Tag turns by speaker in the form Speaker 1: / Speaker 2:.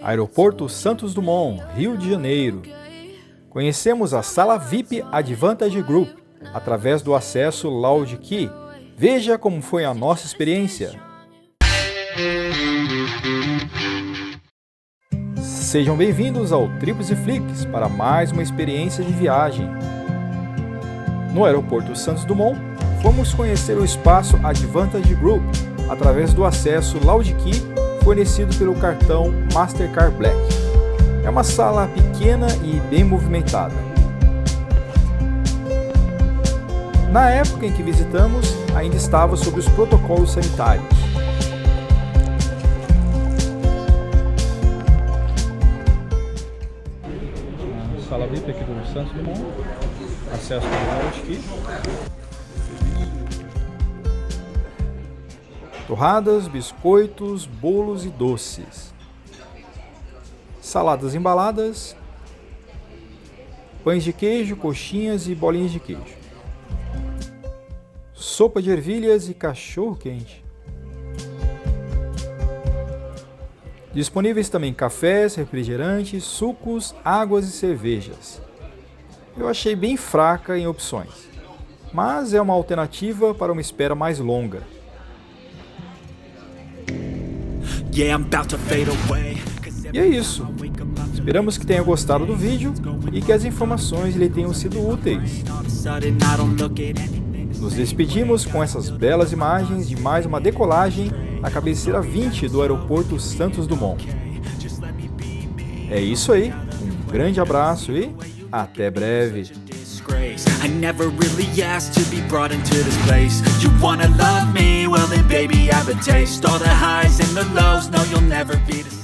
Speaker 1: Aeroporto Santos Dumont, Rio de Janeiro. Conhecemos a Sala VIP Advantage Group através do acesso Lounge Key. Veja como foi a nossa experiência. Sejam bem-vindos ao Trips e Flicks para mais uma experiência de viagem. No Aeroporto Santos Dumont, fomos conhecer o espaço Advantage Group através do acesso Lounge Key fornecido pelo cartão Mastercard Black. É uma sala pequena e bem movimentada. Na época em que visitamos, ainda estava sob os protocolos sanitários. Sala VIP aqui do Santos Dumont, acesso ao Lounge Key. Torradas, biscoitos, bolos e doces. Saladas embaladas, pães de queijo, coxinhas e bolinhas de queijo. Sopa de ervilhas e cachorro quente. Disponíveis também cafés, refrigerantes, sucos, águas e cervejas. Eu achei bem fraca em opções, mas é uma alternativa para uma espera mais longa. E é isso. Esperamos que tenha gostado do vídeo e que as informações lhe tenham sido úteis. Nos despedimos com essas belas imagens de mais uma decolagem na cabeceira 20 do Aeroporto Santos Dumont. É isso aí. Um grande abraço e até breve.
Speaker 2: I never really asked to be brought into this place. You wanna love me? Well then baby I have a taste. All the highs and the lows, no you'll never be the same.